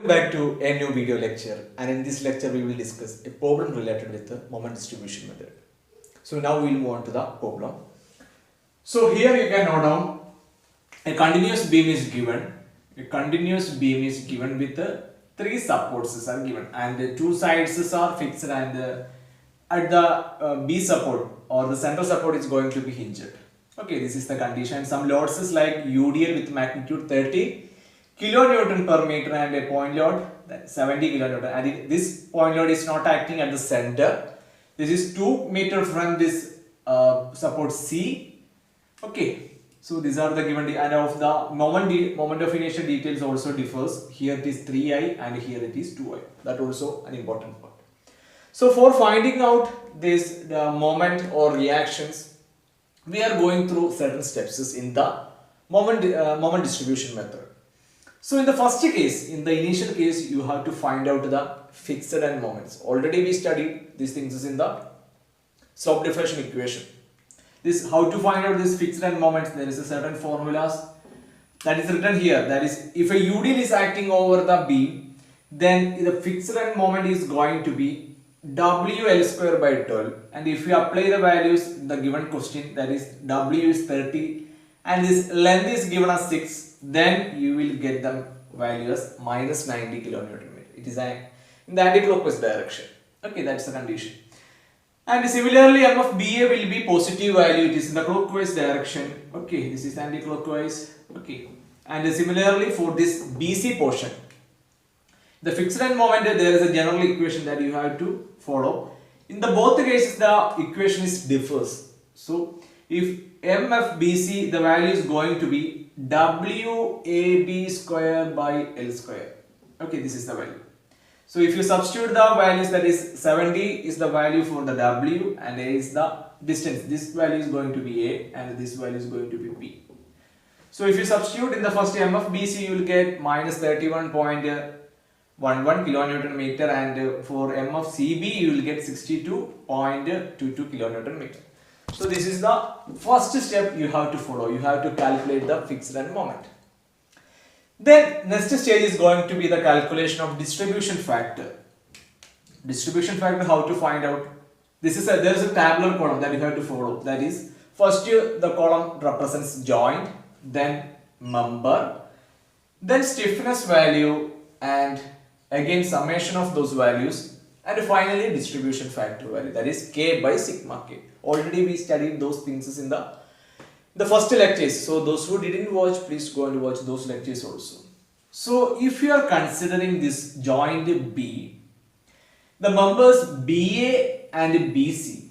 Back to a new video lecture, and in this lecture we will discuss a problem related with the moment distribution method. So now we will move on to the problem. So here you can note down a continuous beam is given. A continuous beam is given with three supports are given, and the two sides are fixed, and at the B support or the center support is going to be hinged. Okay, this is the condition. Some loads is like UDL with magnitude 30 kilonewton per meter and a point load 70 kilonewton, and this point load is not acting at the center. This is 2 meter from this support C. Okay, so these are the given and of the moment of inertia details also differs. Here it is 3I and here it is 2I. That also an important part. So for finding out this the moment or reactions, we are going through certain steps in the moment distribution method. So in the first case, in the initial case, you have to find out the fixed end moments. Already we studied these things in the slope deflection equation. This how to find out this fixed end moments. There is a certain formulas that is written here. That is, if a UDL is acting over the beam, then the fixed end moment is going to be WL square by 12. And if you apply the values in the given question, that is W is 30 and this length is given as 6. Then you will get the value as minus 90 kilonewton meter. It is in the anti-clockwise direction. Okay, that's the condition. And similarly, MFBA will be positive value. It is in the clockwise direction. Okay, this is anti-clockwise. Okay, and similarly for this BC portion, the fixed end moment, there is a general equation that you have to follow. In the both cases, the equation is differs. So if MFBC, the value is going to be WAB square by L square. Okay, this is the value. So if you substitute the values, that is 70 is the value for the W and A is the distance. This value is going to be A and this value is going to be B. So if you substitute in the first MFBC, you will get minus 31.11 kilonewton meter, and for MFCB you will get 62.22 kilonewton meter. So this is the first step you have to follow. You have to calculate the fixed end moment. Then next stage is going to be the calculation of distribution factor. Distribution factor, how to find out? There is a tabular column that you have to follow. That is, first the column represents joint, then member, then stiffness value, and again summation of those values, and finally distribution factor value, that is K by sigma K. Already we studied those things in the first lectures. So those who didn't watch, please go and watch those lectures also. So if you are considering this joint B, the members BA and BC,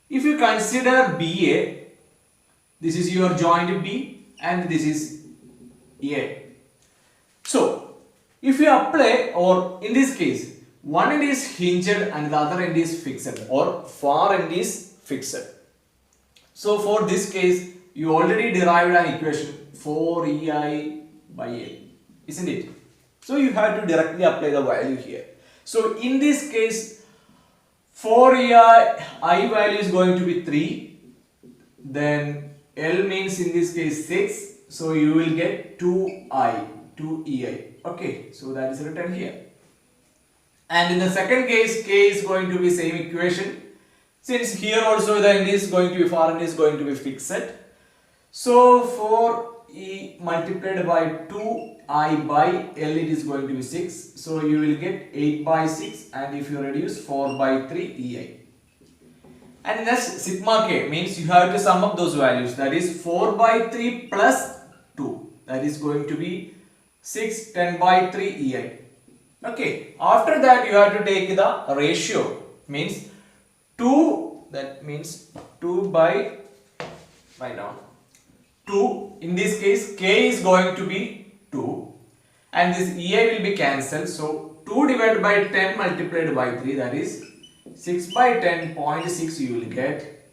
if you consider BA, this is your joint B and this is A. So if you apply, or in this case, one end is hinged and the other end is fixed, or far end is fixed. So for this case, you already derived an equation 4EI by A, isn't it? So you have to directly apply the value here. So in this case, 4EI I value is going to be 3, then L means in this case 6, so you will get 2EI. Okay, so that is written here. And in the second case, K is going to be same equation. Since here also the end is going to be, far end is going to be fixed. So 4E multiplied by 2I by L, it is going to be 6. So you will get 8 by 6, and if you reduce 4 by 3 EI. And next sigma K means you have to sum up those values. That is 4 by 3 plus 2. That is going to be 6, 10 by 3 EI. Okay, after that you have to take the ratio, means 2, that means 2 by, write down, 2, in this case K is going to be 2 and this EI will be cancelled, so 2 divided by 10 multiplied by 3, that is 6 by 10, 0.6 you will get,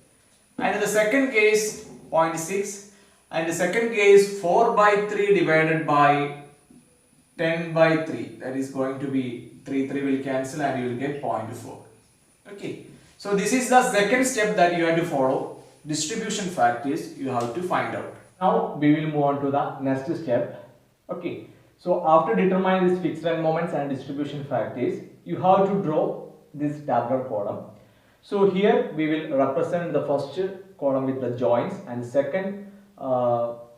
and in the second case 0.6, and the second case 4 by 3 divided by 10 by 3, that is going to be 3 will cancel and you will get 0.4. Okay, so this is the second step that you have to follow. Distribution factors you have to find out. Now we will move on to the next step. Okay, So after determining these fixed end moments and distribution factors, you have to draw this tabular column. So here we will represent the first column with the joints and the second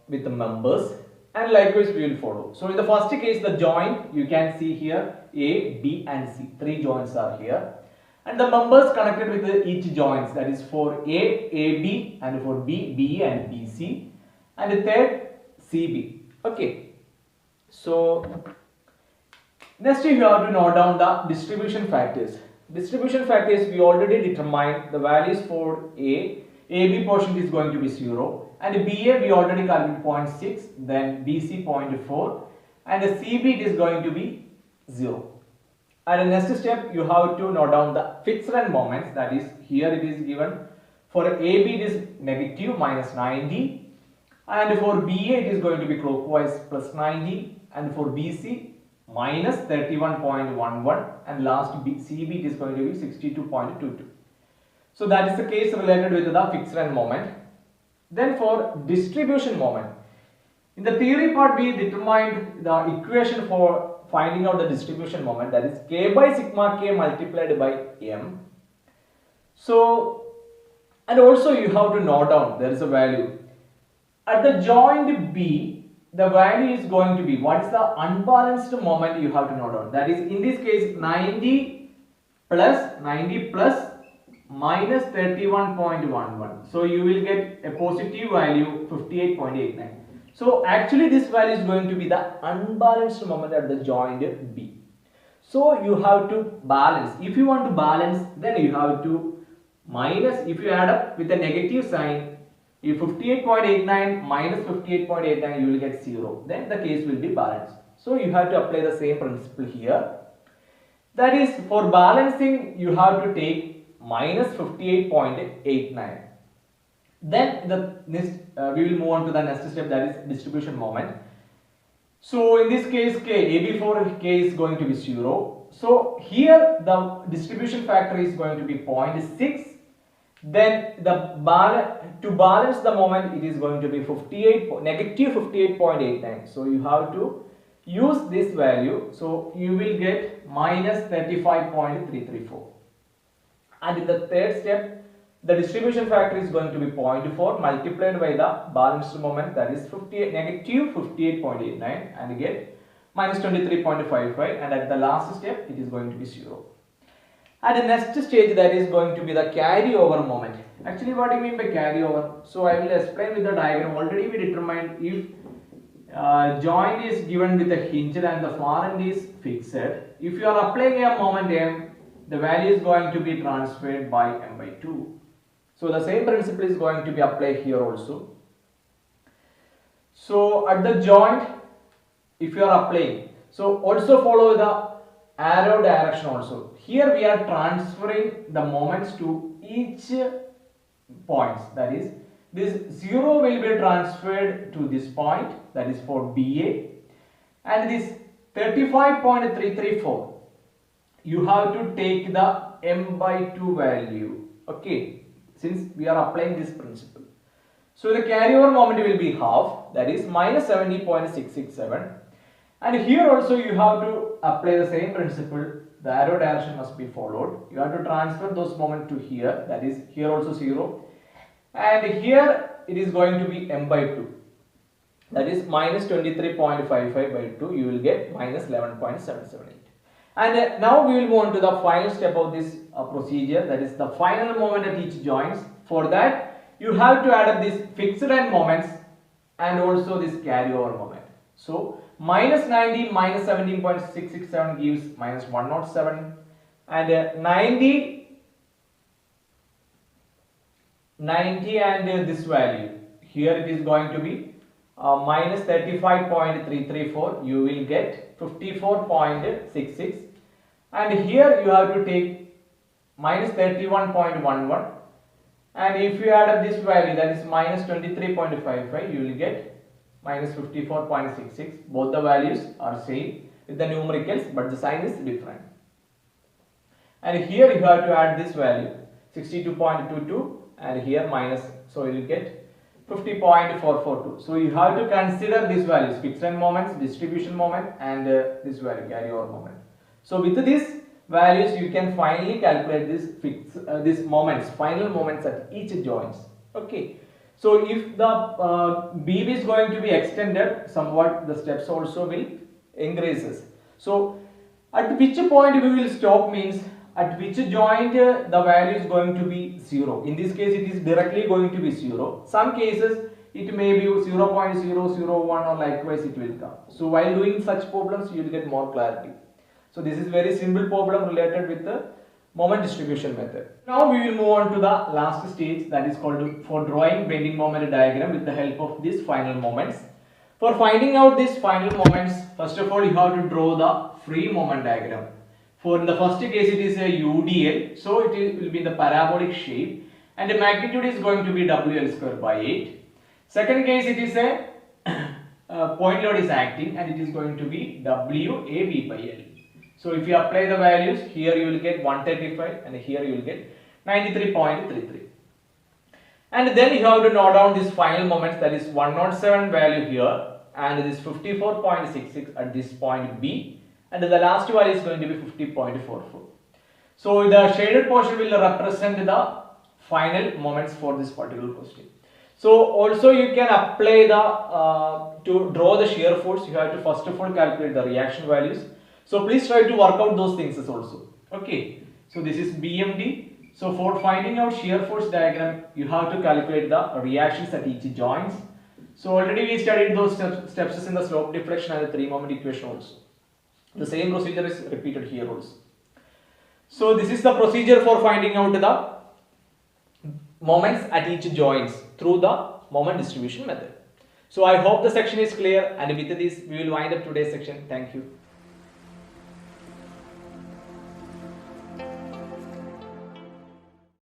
with the members, and likewise we will follow. So in the first case, the joint you can see here A, B and C. Three joints are here. And the members connected with each joints, that is for A, AB, and for B, BE and BC, and the third CB. Okay. So next you have to note down the distribution factors. Distribution factors we already determined the values for A. AB portion is going to be 0, and BA we already calculated 0.6, then BC 0.4, and the CB it is going to be 0. And the next step you have to note down the fixed end moments, that is here it is given for AB it is negative minus 90, and for BA it is going to be clockwise plus 90, and for BC minus 31.11, and last CB it is going to be 62.22. So that is the case related with the fixed end moment. Then for distribution moment, in the theory part we determined the equation for finding out the distribution moment, that is K by sigma K multiplied by M. So, and also you have to note down there is a value at the joint B, the value is going to be, what is the unbalanced moment you have to note down, that is in this case 90 plus minus 31.11. So you will get a positive value 58.89. So actually this value is going to be the unbalanced moment at the joint B. So you have to balance. If you want to balance, then you have to minus, if you add up with a negative sign, if 58.89 minus 58.89 you will get 0. Then the case will be balanced. So you have to apply the same principle here. That is, for balancing you have to take minus 58.89. Then we will move on to the next step, that is distribution moment. So in this case AB for K is going to be 0. So here the distribution factor is going to be 0.6. Then to balance the moment it is going to be negative 58.89. So you have to use this value. So you will get minus 35.334. And in the third step, the distribution factor is going to be 0.4 multiplied by the balanced moment, that is negative 58.89, and get minus 23.55, and at the last step it is going to be 0. At the next stage, that is going to be the carryover moment. Actually, what do you mean by carryover? So I will explain with the diagram. Already we determined if joint is given with a hinge and the far end is fixed. If you are applying a moment M, the value is going to be transferred by M by 2. So the same principle is going to be applied here also. So at the joint, if you are applying, so also follow the arrow direction also. Here we are transferring the moments to each points, that is this 0 will be transferred to this point, that is for BA, and this 35.334 you have to take the M by 2 value, okay, since we are applying this principle. So the carryover moment will be half, that is minus 70.667, and here also you have to apply the same principle. The arrow direction must be followed. You have to transfer those moments to here, that is here also 0, and here it is going to be M by 2, that is minus 23.55 by 2, you will get minus 11.778. And now we will move on to the final step of this procedure, that is the final moment at each joints. For that you have to add up these fixed end moments and also this carryover moment. So minus 90 minus 17.667 gives minus 107, and 90 and this value here it is going to be minus 35.334, you will get 54.66, and here you have to take minus 31.11, and if you add up this value, that is minus 23.55, you will get minus 54.66. Both the values are same with the numericals, but the sign is different. And here you have to add this value 62.22, and here minus, so you will get 50.442. So you have to consider these values: fixed end moments, distribution moment, and this value, carry over moment. So with these values, you can finally calculate these moments, final moments at each joints. Okay. So if the beam is going to be extended somewhat, the steps also will increases. So at which point we will stop means at which joint the value is going to be 0. In this case it is directly going to be 0. Some cases it may be 0.001 or likewise it will come. So while doing such problems you will get more clarity. So this is very simple problem related with the moment distribution method. Now we will move on to the last stage, that is called for drawing bending moment diagram with the help of these final moments. For finding out these final moments, first of all you have to draw the free moment diagram. For in the first case it is a UDL, so it will be in the parabolic shape and the magnitude is going to be WL square by 8. Second case it is a point load is acting and it is going to be WAB by L. So if you apply the values, here you will get 135 and here you will get 93.33. And then you have to note down these final moments, that is 107 value here and this 54.66 at this point B, and the last value is going to be 50.44. So the shaded portion will represent the final moments for this particular question. So also you can apply the to draw the shear force, you have to first of all calculate the reaction values. So please try to work out those things also. Okay. So this is BMD. So for finding out shear force diagram, you have to calculate the reactions at each joints. So already we studied those steps in the slope deflection and the 3-moment equation also. The same procedure is repeated here also. So this is the procedure for finding out the moments at each joints through the moment distribution method. So I hope the section is clear, and with this we will wind up today's section. Thank you.